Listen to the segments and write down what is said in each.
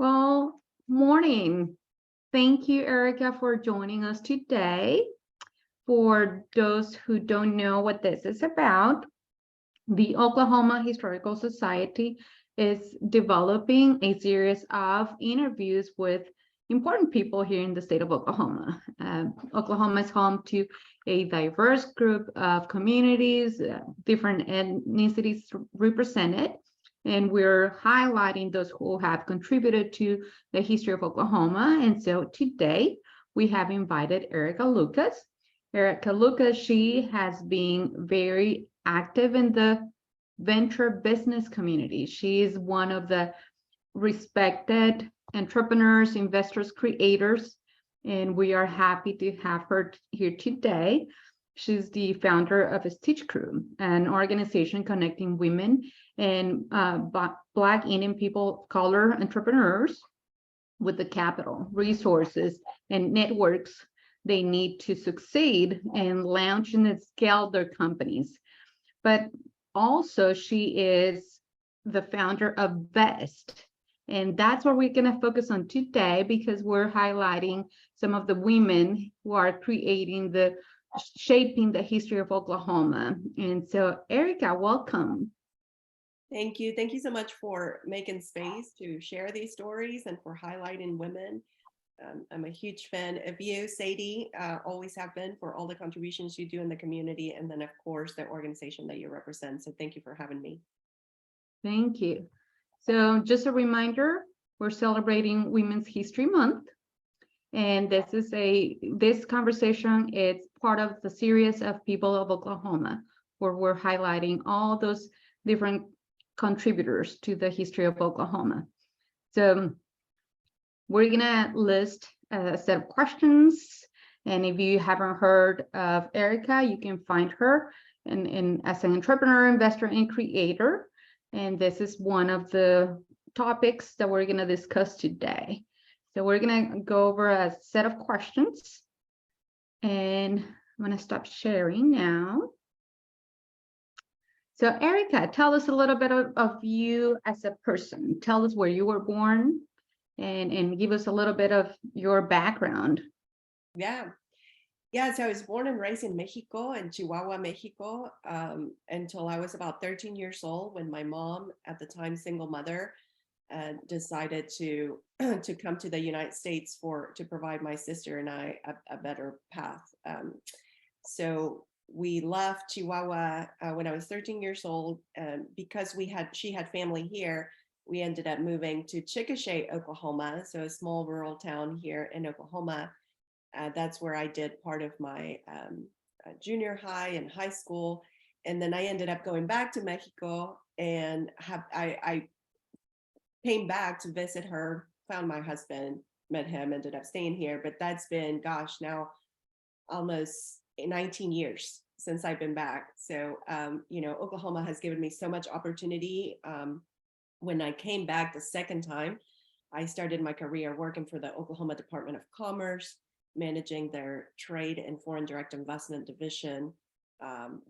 Well, morning. Thank you, Erica, for joining us today. For those who don't know what this is about, the Oklahoma Historical Society is developing a series of interviews with important people here in the state of Oklahoma. Oklahoma is home to a diverse group of communities, different ethnicities represented, and we're highlighting those who have contributed to the history of Oklahoma. And so today we have invited Erika Lucas. Erika Lucas, she has been very active in the venture business community. She is one of the respected entrepreneurs, investors, creators, and we are happy to have her here today. She's the founder of StitchCrew, an organization connecting women and Black Indian people, color entrepreneurs with the capital, resources, and networks they need to succeed and launch and scale their companies. But also, she is the founder of VEST. And that's what we're going to focus on today, because we're highlighting some of the women who are shaping the history of Oklahoma. And so, Erika, welcome. Thank you. Thank you so much for making space to share these stories and for highlighting women. I'm a huge fan of you, Sadie, always have been, for all the contributions you do in the community, and then, of course, the organization that you represent. So thank you for having me. Thank you. So just a reminder, we're celebrating Women's History Month. And this conversation is part of the series of People of Oklahoma, where we're highlighting all those different contributors to the history of Oklahoma. So we're gonna list a set of questions. And if you haven't heard of Erika, you can find her as an entrepreneur, investor, and creator. And this is one of the topics that we're gonna discuss today. So we're gonna go over a set of questions, and I'm gonna stop sharing now. So Erika, tell us a little bit of you as a person. Tell us where you were born and give us a little bit of your background. Yeah, so I was born and raised in Mexico, in Chihuahua, Mexico, until I was about 13 years old, when my mom, at the time single mother, decided to come to the United States to provide my sister and I a better path. So we left Chihuahua when I was 13 years old, because she had family here. We ended up moving to Chickasha, Oklahoma, so a small rural town here in Oklahoma. That's where I did part of my junior high and high school. And then I ended up going back to Mexico, and I came back to visit her, found my husband, met him, ended up staying here. But that's been, gosh, now almost 19 years since I've been back. So, Oklahoma has given me so much opportunity. When I came back the second time, I started my career working for the Oklahoma Department of Commerce, managing their trade and foreign direct investment division.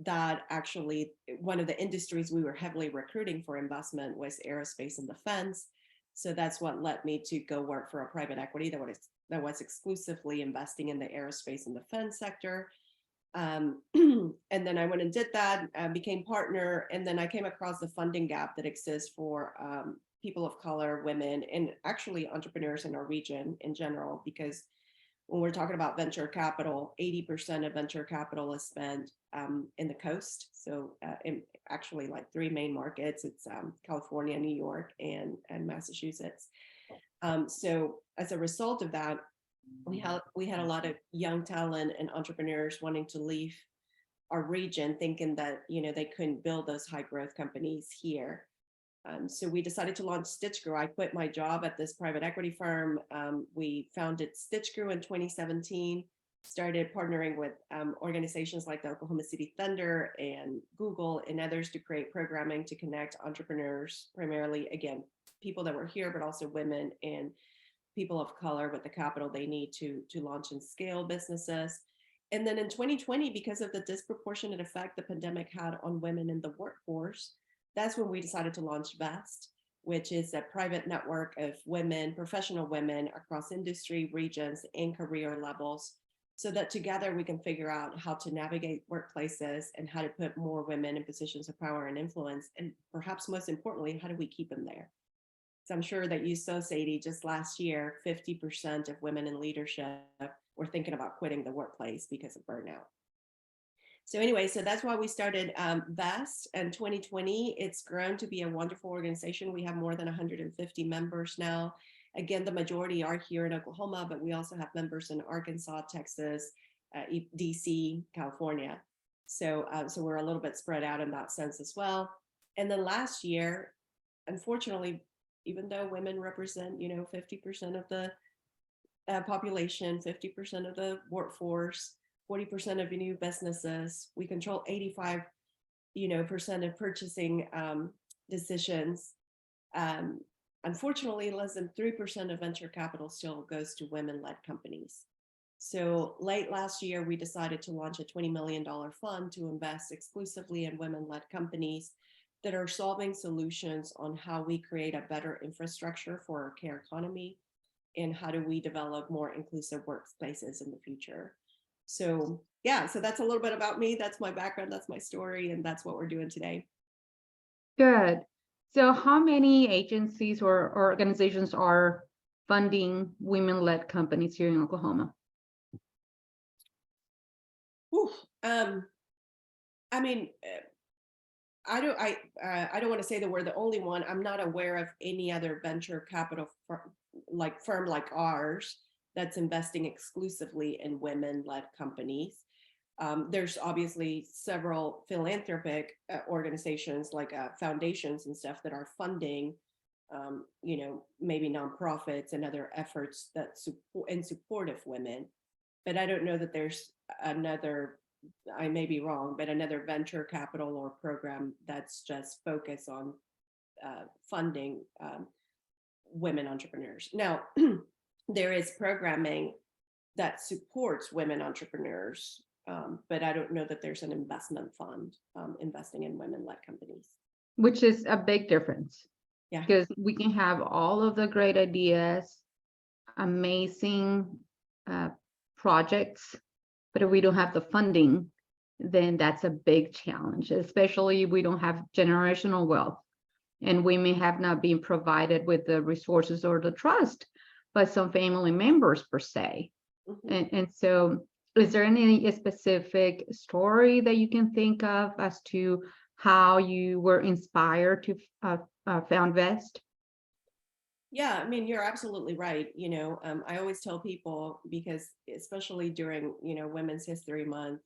That actually, one of the industries we were heavily recruiting for investment was aerospace and defense. So that's what led me to go work for a private equity that was exclusively investing in the aerospace and defense sector. And then I went and did that, became partner, and then I came across the funding gap that exists for people of color, women, and actually entrepreneurs in our region in general, because when we're talking about venture capital, 80% of venture capital is spent in the coast. So in actually like three main markets, it's California, New York, and Massachusetts. So as a result of that, we had a lot of young talent and entrepreneurs wanting to leave our region, thinking that they couldn't build those high growth companies here. So we decided to launch StitchCrew. I quit my job at this private equity firm. We founded StitchCrew in 2017, started partnering with organizations like the Oklahoma City Thunder and Google and others to create programming to connect entrepreneurs, primarily, again, people that were here, but also women and people of color with the capital they need to launch and scale businesses. And then in 2020, because of the disproportionate effect the pandemic had on women in the workforce, that's when we decided to launch VEST. which is a private network of women, professional women across industry, regions, and career levels, so that together we can figure out how to navigate workplaces and how to put more women in positions of power and influence. And perhaps most importantly, how do we keep them there? So I'm sure that you saw, Sadie, just last year, 50% of women in leadership were thinking about quitting the workplace because of burnout. So anyway, so that's why we started VEST in 2020. It's grown to be a wonderful organization. We have more than 150 members now. Again, the majority are here in Oklahoma, but we also have members in Arkansas, Texas, DC, California. So we're a little bit spread out in that sense as well. And then last year, unfortunately, even though women represent, 50% of the population, 50% of the workforce, 40% of new businesses, we control 85, percent of purchasing decisions. Unfortunately, less than 3% of venture capital still goes to women-led companies. So late last year, we decided to launch a $20 million fund to invest exclusively in women-led companies that are solving solutions on how we create a better infrastructure for our care economy and how do we develop more inclusive workplaces in the future. So yeah, so that's a little bit about me. That's my background, that's my story, and that's what we're doing today. Good. So how many agencies or organizations are funding women-led companies here in Oklahoma? I mean, I don't want to say that we're the only one. I'm not aware of any other venture capital firm like ours that's investing exclusively in women-led companies. There's obviously several philanthropic organizations like foundations and stuff that are funding, maybe nonprofits and other efforts that in support of women. But I don't know that there's another, I may be wrong, but another venture capital or program that's just focused on funding women entrepreneurs. Now, there is programming that supports women entrepreneurs, but I don't know that there's an investment fund investing in women-led companies. Which is a big difference. Yeah. Because we can have all of the great ideas, amazing projects, but if we don't have the funding, then that's a big challenge, especially if we don't have generational wealth and we may have not been provided with the resources or the trust by some family members per se. Mm-hmm. And so is there any specific story that you can think of as to how you were inspired to found VEST? Yeah, I mean, you're absolutely right. I always tell people, because especially during, Women's History Month,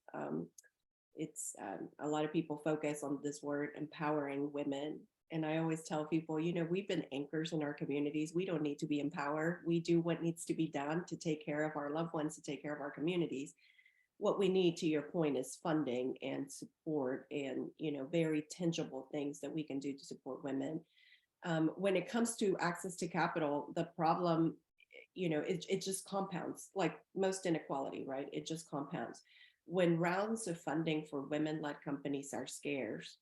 it's a lot of people focus on this word empowering women. And I always tell people, we've been anchors in our communities. We don't need to be empowered. We do what needs to be done to take care of our loved ones, to take care of our communities. What we need, to your point, is funding and support and, very tangible things that we can do to support women. When it comes to access to capital, the problem, it just compounds, like most inequality, right? It just compounds. When rounds of funding for women-led companies are scarce,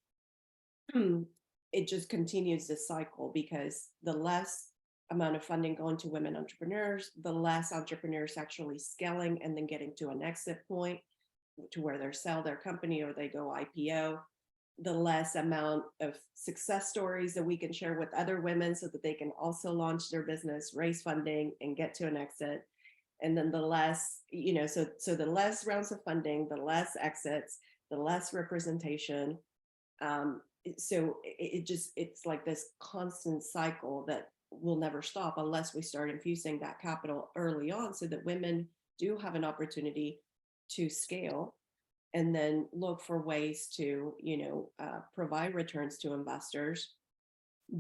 it just continues this cycle, because the less amount of funding going to women entrepreneurs, the less entrepreneurs actually scaling and then getting to an exit point to where they sell their company or they go IPO, the less amount of success stories that we can share with other women so that they can also launch their business, raise funding, and get to an exit. And then the less, so the less rounds of funding, the less exits, the less representation. So it's like this constant cycle that will never stop unless we start infusing that capital early on, so that women do have an opportunity to scale and then look for ways to, provide returns to investors,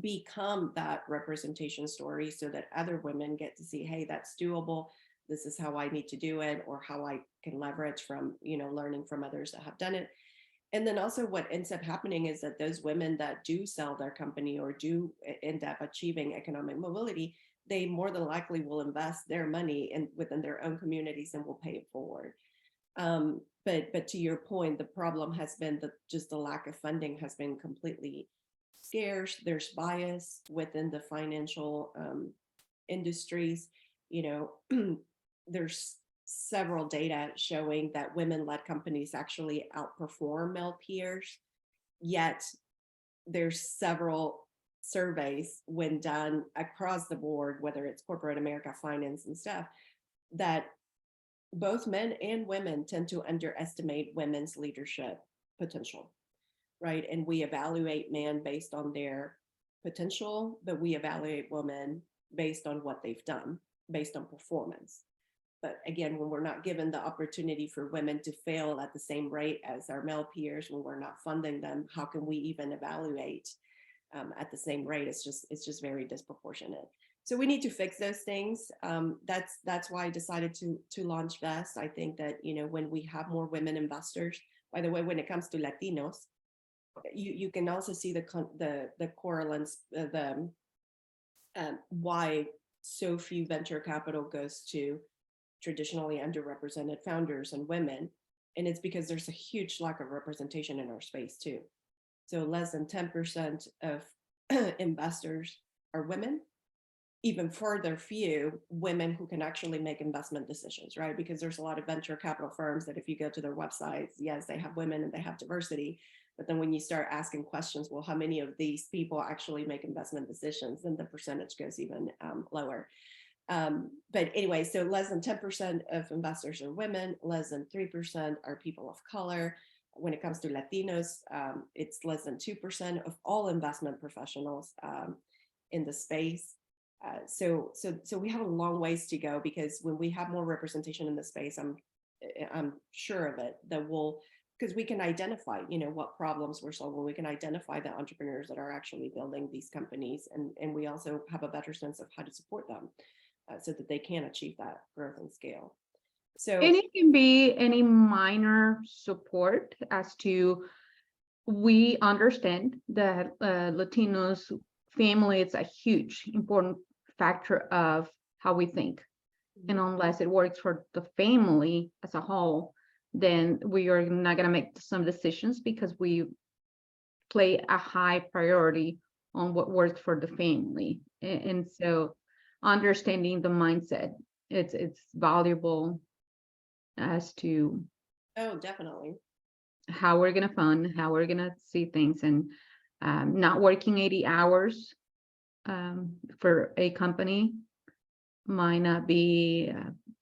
become that representation story so that other women get to see, hey, that's doable. This is how I need to do it, or how I can leverage from, learning from others that have done it. And then also what ends up happening is that those women that do sell their company or do end up achieving economic mobility, they more than likely will invest their money within their own communities and will pay it forward. But to your point, the problem has been that just the lack of funding has been completely scarce, there's bias within the financial industries. There's several data showing that women-led companies actually outperform male peers, yet there's several surveys when done across the board, whether it's corporate America, finance and stuff, that both men and women tend to underestimate women's leadership potential, right? And we evaluate men based on their potential, but we evaluate women based on what they've done, based on performance. But again, when we're not given the opportunity for women to fail at the same rate as our male peers, when we're not funding them, how can we even evaluate at the same rate? It's just very disproportionate. So we need to fix those things. That's why I decided to launch VEST. I think that, when we have more women investors, by the way, when it comes to Latinos, you can also see the correlates, why so few venture capital goes to traditionally underrepresented founders and women. And it's because there's a huge lack of representation in our space too. So less than 10% of investors are women. Even further few women who can actually make investment decisions, right? Because there's a lot of venture capital firms that if you go to their websites, yes, they have women and they have diversity. But then when you start asking questions, well, how many of these people actually make investment decisions, then the percentage goes even lower. But anyway, so less than 10% of investors are women, less than 3% are people of color. When it comes to Latinos, it's less than 2% of all investment professionals in the space. So we have a long ways to go, because when we have more representation in the space, I'm sure of it, that because we can identify, what problems we're solving. We can identify the entrepreneurs that are actually building these companies, and we also have a better sense of how to support them so that they can achieve that growth and scale. So, and it can be any minor support as to, we understand that Latinos family is a huge important factor of how we think. And unless it works for the family as a whole, then we are not going to make some decisions, because we play a high priority on what works for the family. And so understanding the mindset, it's valuable as to definitely how we're going to fund, how we're going to see things, and not working 80 hours for a company might not be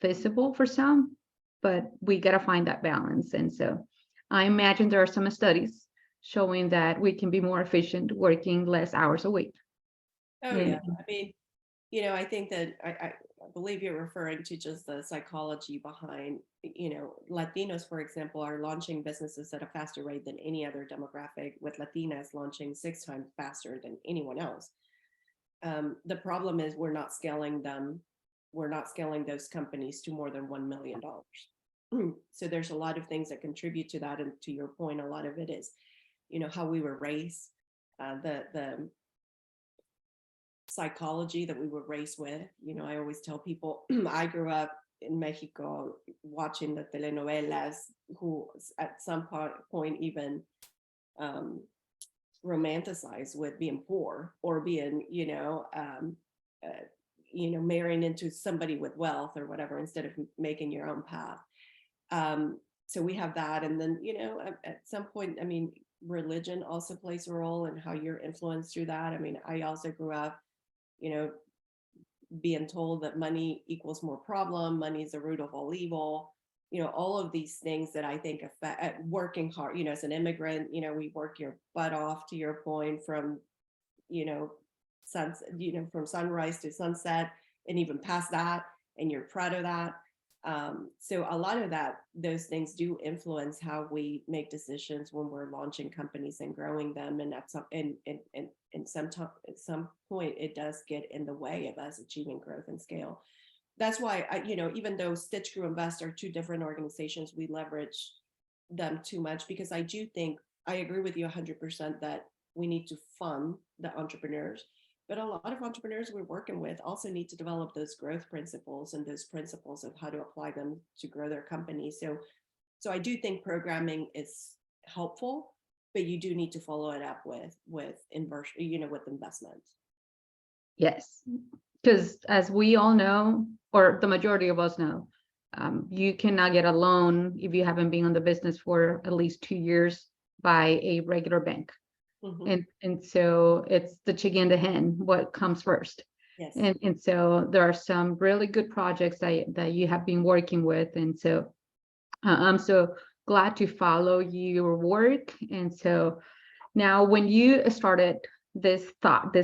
feasible for some, but we got to find that balance. And so I imagine there are some studies showing that we can be more efficient working less hours a week. Oh, yeah. I mean, I think that I believe you're referring to just the psychology behind, Latinos, for example, are launching businesses at a faster rate than any other demographic, with Latinas launching 6 times faster than anyone else. The problem is we're not scaling them. We're not scaling those companies to more than $1 million. So there's a lot of things that contribute to that. And to your point, a lot of it is, how we were raised, the psychology that we were raised with. I always tell people, I grew up in Mexico watching the telenovelas, who at some point even romanticize with being poor, or being, marrying into somebody with wealth or whatever, instead of making your own path. So we have that. And then, at some point, I mean, religion also plays a role in how you're influenced through that. I mean, I also grew up, being told that money equals more problem, money is the root of all evil, all of these things that I think affect working hard, as an immigrant, we work your butt off, to your point, from, from sunrise to sunset, and even past that, and you're proud of that. So a lot of those things do influence how we make decisions when we're launching companies and growing them. And at some point, it does get in the way of us achieving growth and scale. That's why even though StitchCrew and VEST are 2 different organizations, we leverage them too much, because I do think I agree with you 100% that we need to fund the entrepreneurs. But a lot of entrepreneurs we're working with also need to develop those growth principles, and those principles of how to apply them to grow their company. So I do think programming is helpful, but you do need to follow it up with inversion, with investment. Yes, because as we all know, or the majority of us know, you cannot get a loan if you haven't been in the business for at least 2 years by a regular bank. Mhm. And so it's the chicken and the hen, what comes first. Yes. And so there are some really good projects that you have been working with. And so I'm so glad to follow your work. And so now when you started this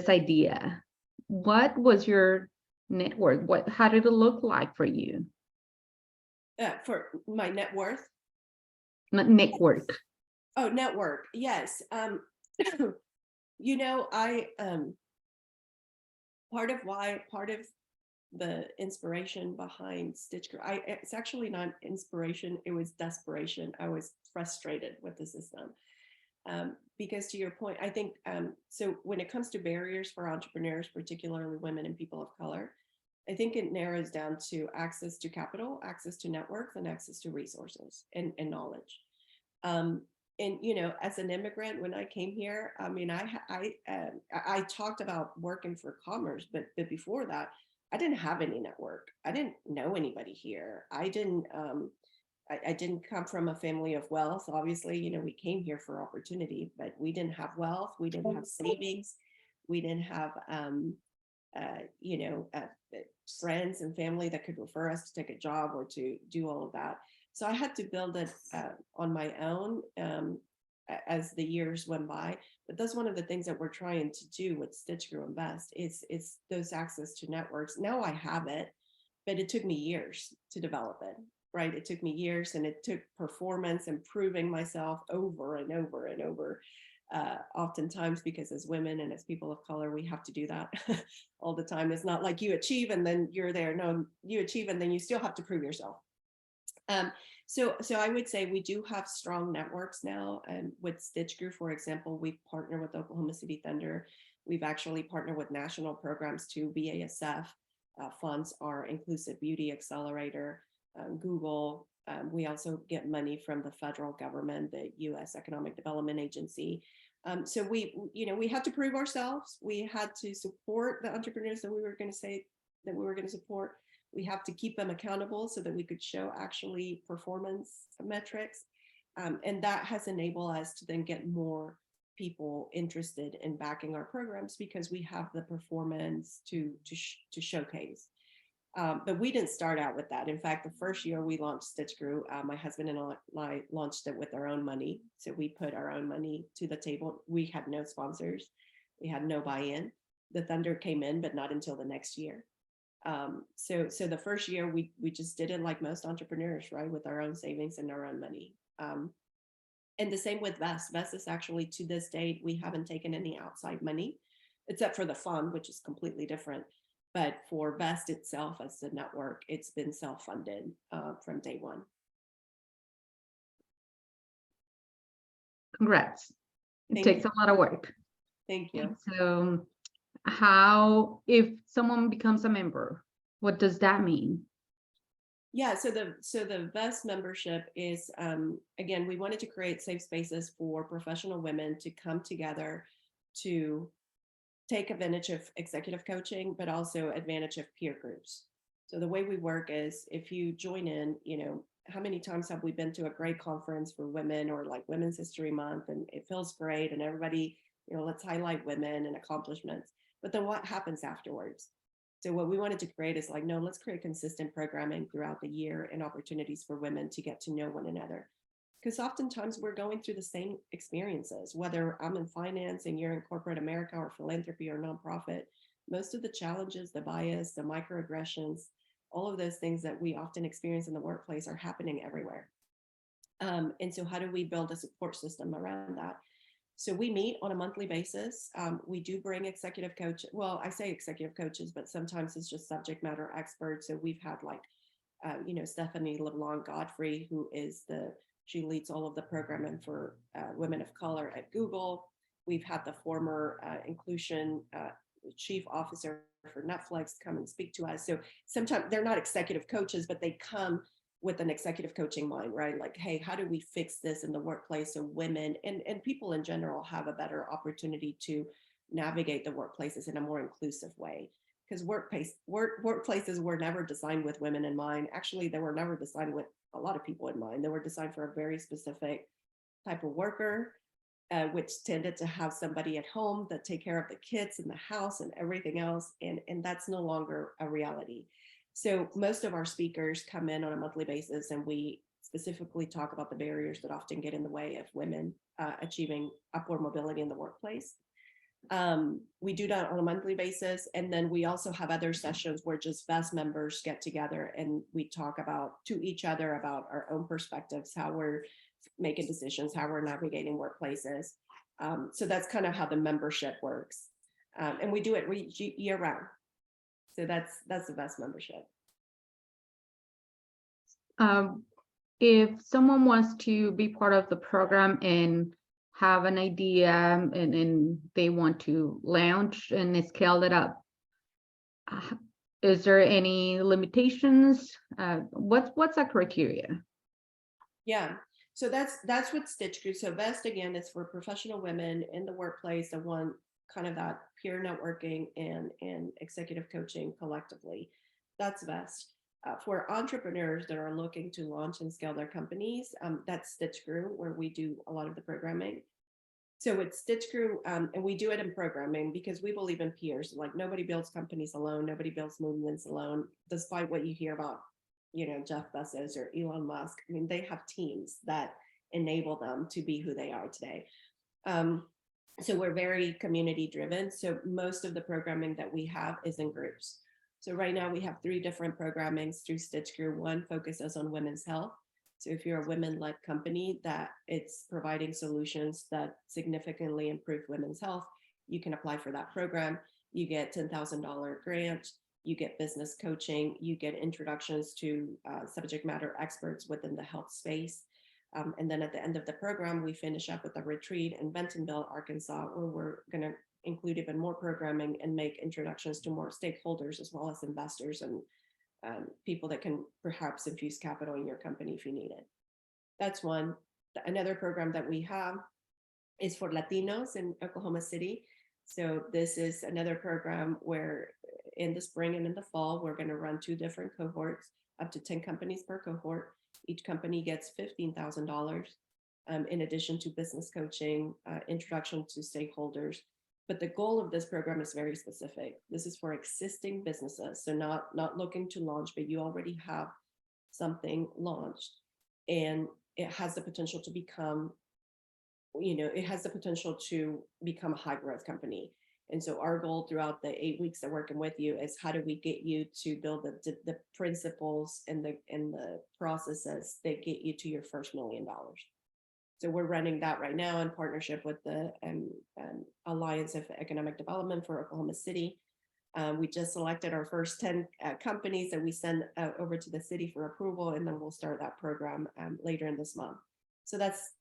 idea, what was your network? How did it look like for you? For my net worth. Network. Oh, network. Yes. I part of the inspiration behind StitchCrew, it's actually not inspiration, it was desperation. I was frustrated with the system. Because to your point, I think, so when it comes to barriers for entrepreneurs, particularly women and people of color, I think it narrows down to access to capital, access to networks, and access to resources and knowledge. Um, and as an immigrant, when I came here, I mean, I talked about working for commerce, but before that, I didn't have any network. I didn't know anybody here. I didn't come from a family of wealth. Obviously, we came here for opportunity, but we didn't have wealth. We didn't have savings. We didn't have, uh, you know, uh, friends and family that could refer us to take a job or to do all of that. So I had to build it on my own as the years went by. But that's one of the things that we're trying to do with StitchCrew Invest. It's those access to networks. Now I have it, but it took me years to develop it. Right. It took me years, and it took performance and proving myself over and over and over. Oftentimes, because as women and as people of color, we have to do that all the time. It's not like you achieve and then you're there. No, you achieve and then you still have to prove yourself. So I would say we do have strong networks now. And with StitchCrew, for example, we've partnered with Oklahoma City Thunder. We've actually partnered with national programs too. BASF funds our Inclusive Beauty Accelerator. Google. We also get money from the federal government, the U.S. Economic Development Agency. So we had to prove ourselves. We had to support the entrepreneurs that we were going to support. We have to keep them accountable so that we could show actually performance metrics. And that has enabled us to then get more people interested in backing our programs because we have the performance to showcase. But we didn't start out with that. In fact, the first year we launched StitchCrew, my husband and I launched it with our own money. So we put our own money to the table. We had no sponsors. We had no buy-in. The Thunder came in, but not until the next year. So the first year we just did it like most entrepreneurs, right? With our own savings and our own money. And the same with Vest. Vest is actually, to this date, we haven't taken any outside money, except for the fund, which is completely different. But for Vest itself as the network, it's been self-funded from day one. Congrats. It takes a lot of work. Thank you. So if someone becomes a member, what does that mean? Yeah, so the Vest membership is, again, we wanted to create safe spaces for professional women to come together to take advantage of executive coaching, but also advantage of peer groups. So the way we work is, if you join in, how many times have we been to a great conference for women, or like Women's History Month, and it feels great and everybody, let's highlight women and accomplishments. But then what happens afterwards? So what we wanted to create is like, no, let's create consistent programming throughout the year and opportunities for women to get to know one another. Because oftentimes we're going through the same experiences, whether I'm in finance and you're in corporate America or philanthropy or nonprofit. Most of the challenges, the bias, the microaggressions, all of those things that we often experience in the workplace are happening everywhere. And so how do we build a support system around that? So we meet on a monthly basis. We do bring executive coaches. Well, I say executive coaches, but sometimes it's just subject matter experts. So we've had like, Stephanie LeBlanc Godfrey, she leads all of the programming for women of color at Google. We've had the former inclusion chief officer for Netflix come and speak to us. So sometimes they're not executive coaches, but they come with an executive coaching mind, right? Like, hey, how do we fix this in the workplace so women and people in general have a better opportunity to navigate the workplaces in a more inclusive way? Because workplaces were never designed with women in mind. Actually, they were never designed with a lot of people in mind. They were designed for a very specific type of worker, which tended to have somebody at home that take care of the kids and the house and everything else. And that's no longer a reality. So most of our speakers come in on a monthly basis, and we specifically talk about the barriers that often get in the way of women achieving upward mobility in the workplace. We do that on a monthly basis. And then we also have other sessions where just VEST members get together and we talk about to each other about our own perspectives, how we're making decisions, how we're navigating workplaces. So that's kind of how the membership works. And we do it year round. So that's the VEST membership. If someone wants to be part of the program and have an idea and they want to launch and scale it up, is there any limitations? What's that criteria? Yeah, so that's what StitchCrew. So VEST, again, is for professional women in the workplace that want kind of that peer networking and executive coaching collectively. That's VEST. For entrepreneurs that are looking to launch and scale their companies, that's StitchCrew, where we do a lot of the programming. So it's StitchCrew, and we do it in programming because we believe in peers. Like, nobody builds companies alone, nobody builds movements alone, despite what you hear about, Jeff Bezos or Elon Musk. I mean, they have teams that enable them to be who they are today. So we're very community driven. So most of the programming that we have is in groups. So right now we have 3 different programmings through StitchCrew. One focuses on women's health. So if you're a women-led company that it's providing solutions that significantly improve women's health, you can apply for that program. You get $10,000 grant, you get business coaching, you get introductions to subject matter experts within the health space. And then at the end of the program, we finish up with a retreat in Bentonville, Arkansas, where we're going to include even more programming and make introductions to more stakeholders as well as investors and people that can perhaps infuse capital in your company if you need it. That's one. Another program that we have is for Latinos in Oklahoma City. So this is another program where in the spring and in the fall, we're going to run 2 different cohorts, up to 10 companies per cohort. Each company gets $15,000 in addition to business coaching, introduction to stakeholders. But the goal of this program is very specific. This is for existing businesses. So not looking to launch, but you already have something launched and it has the potential to become, it has the potential to become a high growth company. And so our goal throughout the 8 weeks of working with you is how do we get you to build the principles and the processes that get you to your first $1 million. So we're running that right now in partnership with the Alliance of Economic Development for Oklahoma City. We just selected our first 10 companies that we send over to the city for approval, and then we'll start that program later in this month. So that's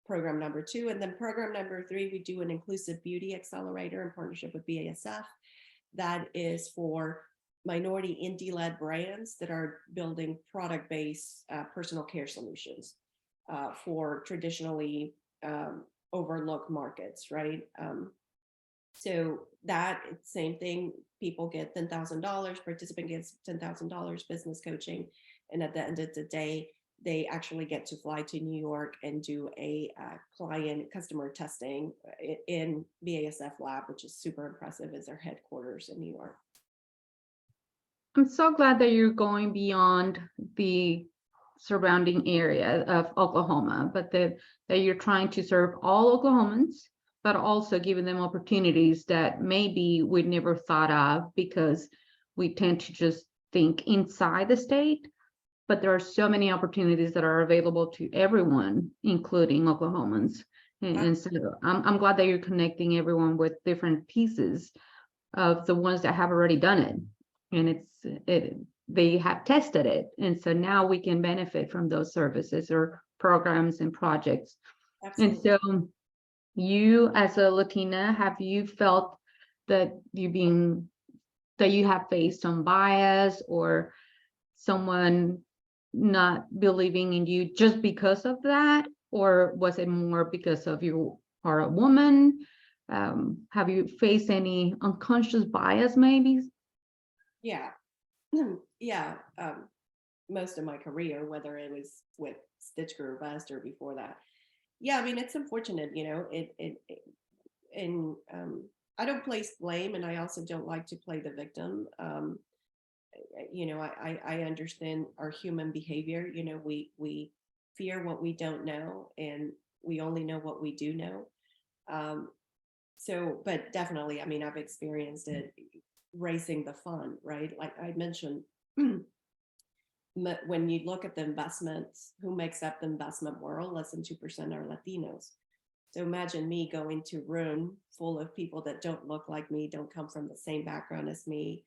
program number 2. And then program number 3, we do an inclusive beauty accelerator in partnership with BASF. That is for minority indie-led brands that are building product-based personal care solutions for traditionally overlooked markets, right? So that same thing, people get $10,000, participant gets $10,000 business coaching. And at the end of the day, they actually get to fly to New York and do a client customer testing in BASF lab, which is super impressive, as their headquarters in New York. I'm so glad that you're going beyond the surrounding area of Oklahoma, but that you're trying to serve all Oklahomans, but also giving them opportunities that maybe we never thought of because we tend to just think inside the state. But there are so many opportunities that are available to everyone, including Oklahomans. And so I'm glad that you're connecting everyone with different pieces of the ones that have already done it. And they have tested it. And so now we can benefit from those services or programs and projects. Absolutely. And so you, as a Latina, have you felt that you have faced some bias or someone not believing in you just because of that? Or was it more because of you are a woman? Have you faced any unconscious bias maybe? Yeah. Yeah. Most of my career, whether it was with StitchCrew or Best or before that. Yeah, I mean, it's unfortunate, and I don't place blame, and I also don't like to play the victim. I understand our human behavior. We fear what we don't know, and we only know what we do know. Um, but definitely, I mean, I've experienced it raising the fund, right? Like I mentioned, when you look at the investments, who makes up the investment world, less than 2% are Latinos. So imagine me going to a room full of people that don't look like me, don't come from the same background as me.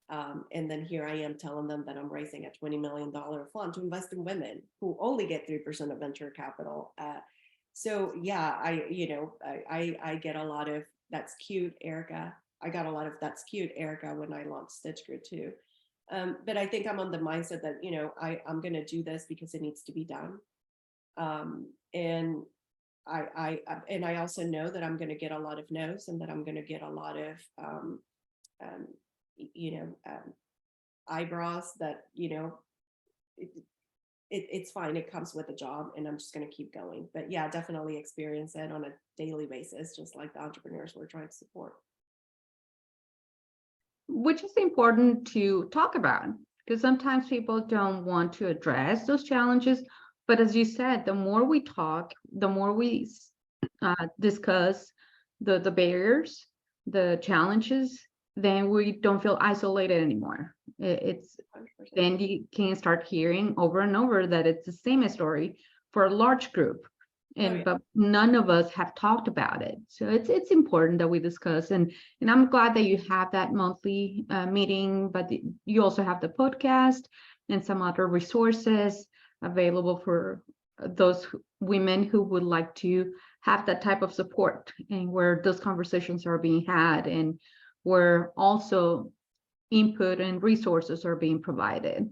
And then here I am telling them that I'm raising a $20 million fund to invest in women who only get 3% of venture capital. So yeah, I get a lot of "that's cute, Erika." I got a lot of "that's cute, Erika" when I launched StitchCrew too. But I think I'm on the mindset that I'm going to do this because it needs to be done, and I also know that I'm going to get a lot of no's, and that I'm going to get a lot of um, eyebrows. That it, it's fine. It comes with a job, and I'm just going to keep going. But yeah, definitely experience it on a daily basis, just like the entrepreneurs we're trying to support. Which is important to talk about, because sometimes people don't want to address those challenges. But as you said, the more we talk, the more we discuss the barriers, the challenges, then we don't feel isolated anymore. It's 100%. then you can start hearing over and over that it's the same story for a large group. And yeah. but none of us have talked about it. So it's important that we discuss. And I'm glad that you have that monthly meeting, but you also have the podcast and some other resources available for those women who would like to have that type of support, and where those conversations are being had, and where also input and resources are being provided.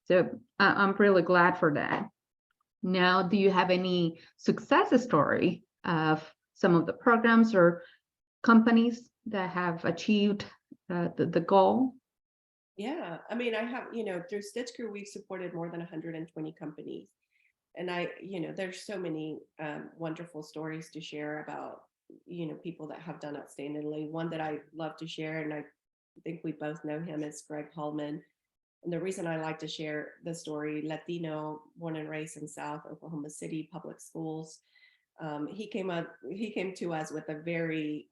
So I'm really glad for that. Now, do you have any success story of some of the programs or companies that have achieved the goal? Yeah, I mean, I have, through StitchCrew, we've supported more than 120 companies. And there's so many wonderful stories to share about, people that have done outstandingly. One that I love to share, and I think we both know him, is Greg Hallman. And the reason I like to share the story, Latino, born and raised in South Oklahoma City public schools. He came to us with a very,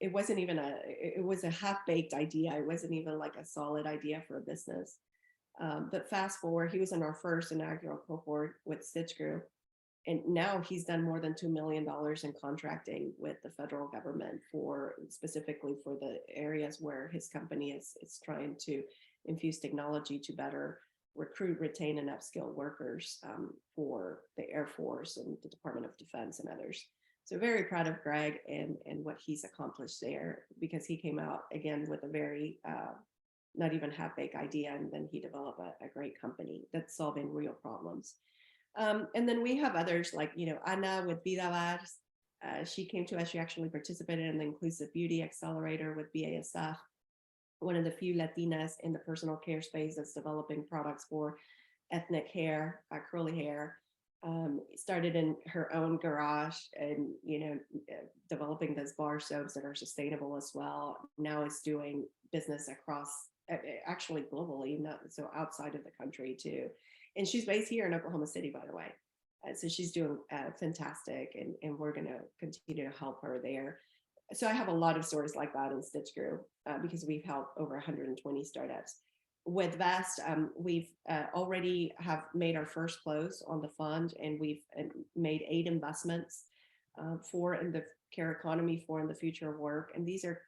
it was a half-baked idea. It wasn't even like a solid idea for a business. But fast forward, he was in our first inaugural cohort with StitchCrew. And now he's done more than $2 million in contracting with the federal government specifically for the areas where his company is trying to infuse technology to better recruit, retain, and upskill workers for the Air Force and the Department of Defense and others. So very proud of Greg and what he's accomplished there, because he came out again with a very not even half-baked idea, and then he developed a great company that's solving real problems. And then we have others like, Anna with Vida Bars. She came to us, she actually participated in the Inclusive Beauty Accelerator with BASF, one of the few Latinas in the personal care space that's developing products for ethnic hair, curly hair. Started in her own garage and, developing those bar soaps that are sustainable as well. Now is doing business across, actually globally, not so outside of the country too. And she's based here in Oklahoma City, by the way. So she's doing fantastic, and we're going to continue to help her there. So I have a lot of stories like that in StitchCrew because we've helped over 120 startups. With Vest, we've already have made our first close on the fund, and we've made 8 investments for in the care economy, for in the future of work. And these are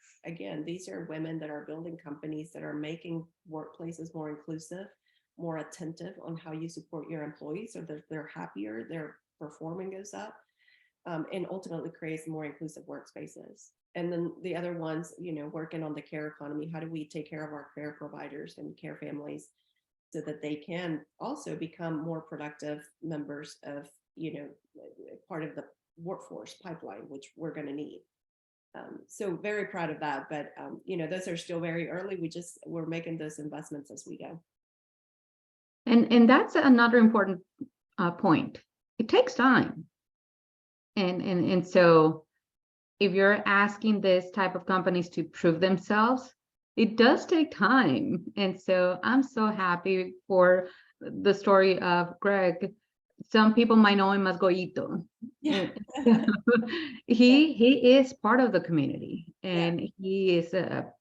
women that are building companies that are making workplaces more inclusive, more attentive on how you support your employees, so they're happier, their performing goes up, and ultimately creates more inclusive workspaces. And then the other ones, working on the care economy. How do we take care of our care providers and care families so that they can also become more productive members of, part of the workforce pipeline, which we're going to need. So very proud of that. But, those are still very early. We're making those investments as we go. And that's another important point. It takes time. And so if you're asking this type of companies to prove themselves, it does take time. And so I'm so happy for the story of Greg. Some people might know him as Goyito. Yeah. He is part of the community, and Yeah. he is a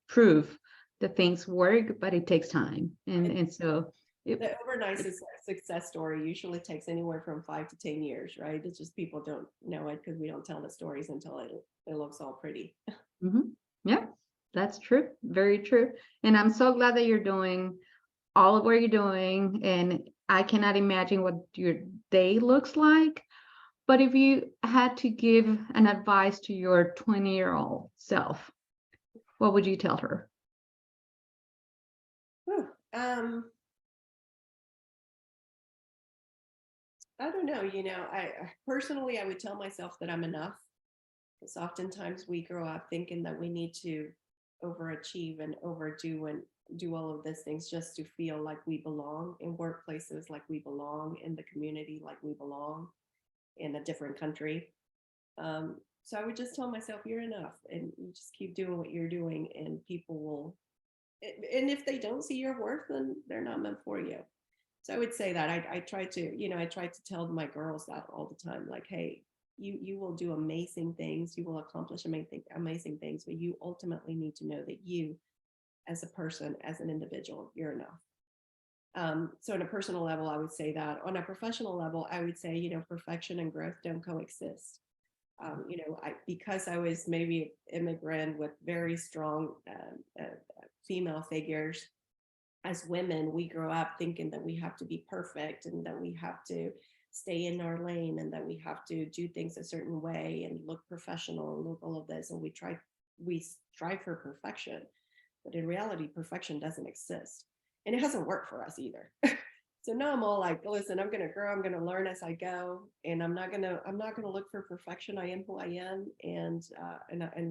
proof that things work, but it takes time. And so the overnight success story usually takes anywhere from 5 to 10 years, right? It's just people don't know it because we don't tell the stories until it looks all pretty. Yeah, that's true. Very true. And I'm so glad that you're doing all of what you're doing. And I cannot imagine what your day looks like. But if you had to give an advice to your 20-year-old self, what would you tell her? I don't know. I personally, I would tell myself that I'm enough, because oftentimes we grow up thinking that we need to overachieve and overdo and do all of these things just to feel like we belong in workplaces, like we belong in the community, like we belong in a different country. So I would just tell myself, you're enough, and you just keep doing what you're doing, and people will. And if they don't see your worth, then they're not meant for you. So I would say that I try to tell my girls that all the time, like, hey, you will do amazing things, you will accomplish amazing things, but you ultimately need to know that you, as a person, as an individual, you're enough. So on a personal level, I would say that. On a professional level, I would say, perfection and growth don't coexist. Because I was maybe immigrant with very strong female figures, as women, we grow up thinking that we have to be perfect and that we have to stay in our lane and that we have to do things a certain way and look professional and look all of this. And we strive for perfection, but in reality, perfection doesn't exist. And it hasn't worked for us either. So now I'm all like, listen, I'm going to grow, I'm going to learn as I go. And I'm not going to look for perfection. I am who I am. And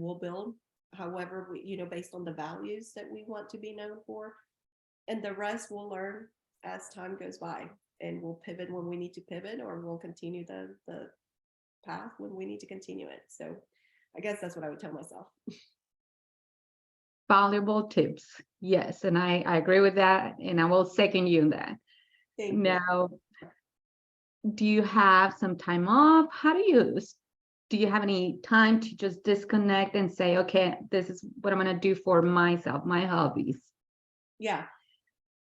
we'll build however we, based on the values that we want to be known for. And the rest we'll learn as time goes by, and we'll pivot when we need to pivot, or we'll continue the path when we need to continue it. So I guess that's what I would tell myself. Valuable tips. Yes. And I agree with that. And I will second you in that. Thank now, do you have some time off? Do you have any time to just disconnect and say, okay, this is what I'm going to do for myself, my hobbies? Yeah.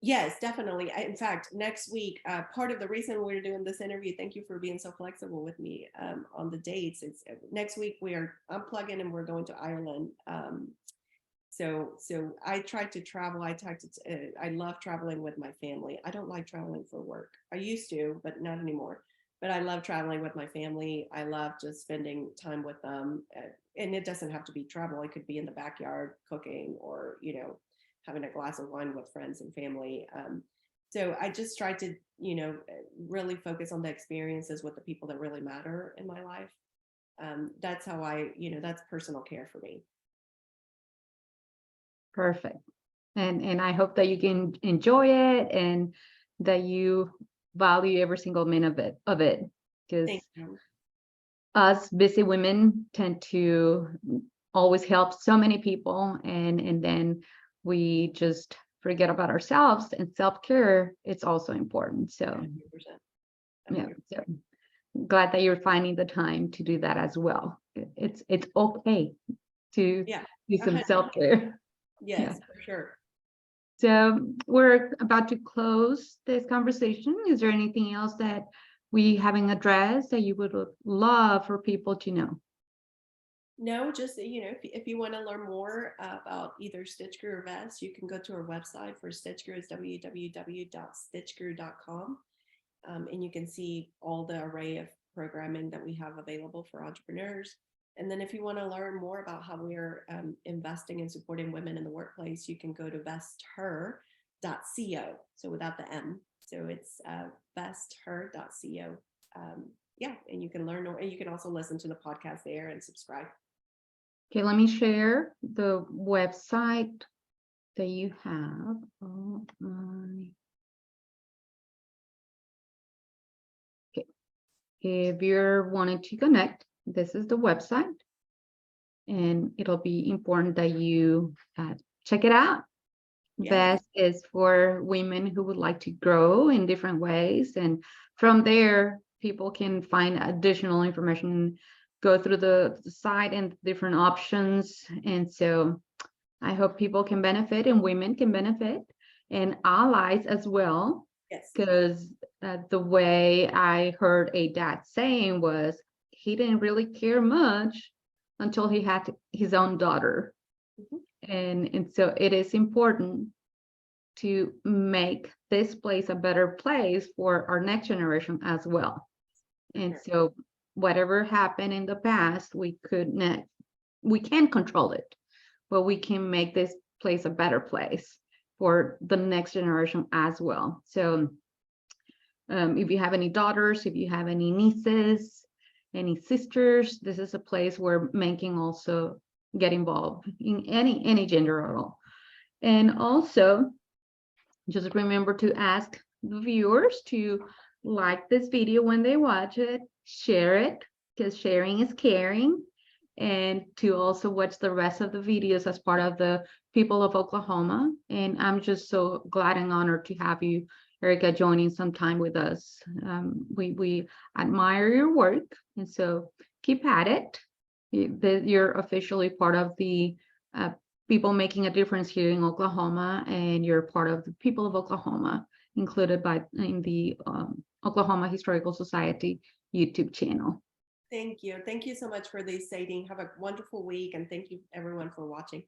Yes, definitely. In fact, next week, part of the reason we're doing this interview, thank you for being so flexible with me on the dates. It's next week I'm plugging and we're going to Ireland. So I try to travel. I love traveling with my family. I don't like traveling for work. I used to, but not anymore. But I love traveling with my family. I love just spending time with them. And it doesn't have to be travel. It could be in the backyard cooking, or, having a glass of wine with friends and family. So I just try to, really focus on the experiences with the people that really matter in my life. That's how that's personal care for me. Perfect. And I hope that you can enjoy it and that you value every single minute of it. Because us busy women tend to always help so many people, and then we just forget about ourselves, and self-care, it's also important. So 100%. yeah, so glad that you're finding the time to do that as well. It's okay to do some self-care. Yes, for sure. So we're about to close this conversation. Is there anything else that we haven't addressed that you would love for people to know? No, just, if you want to learn more about either StitchCrew or Vest, you can go to our website. For StitchCrew is www.stitchcrew.com. And you can see all the array of programming that we have available for entrepreneurs. And then if you want to learn more about how we are investing and supporting women in the workplace, you can go to so without the M. So it's besther.co. Yeah, and you can learn, and you can also listen to the podcast there and subscribe. Okay, let me share the website that you have. Oh, okay, if you're wanting to connect, this is the website, and it'll be important that you check it out. Yes. Best is for women who would like to grow in different ways, and from there people can find additional information, go through the site and different options. And so I hope people can benefit, and women can benefit, and allies as well. Yes. Because the way I heard a dad saying was he didn't really care much until he had his own daughter. And so it is important to make this place a better place for our next generation as well. And so whatever happened in the past, we can't control it, but we can make this place a better place for the next generation as well. So if you have any daughters, if you have any nieces, any sisters, this is a place where men can also get involved in any gender role. And also, just remember to ask the viewers to like this video when they watch it, share it, because sharing is caring, and to also watch the rest of the videos as part of the People of Oklahoma. And I'm just so glad and honored to have you, Erika, joining some time with us. We admire your work, and so keep at it. You're officially part of the people making a difference here in Oklahoma, and you're part of the People of Oklahoma, included in the Oklahoma Historical Society YouTube channel. Thank you. Thank you so much for this, Sadie. Have a wonderful week, and thank you everyone for watching.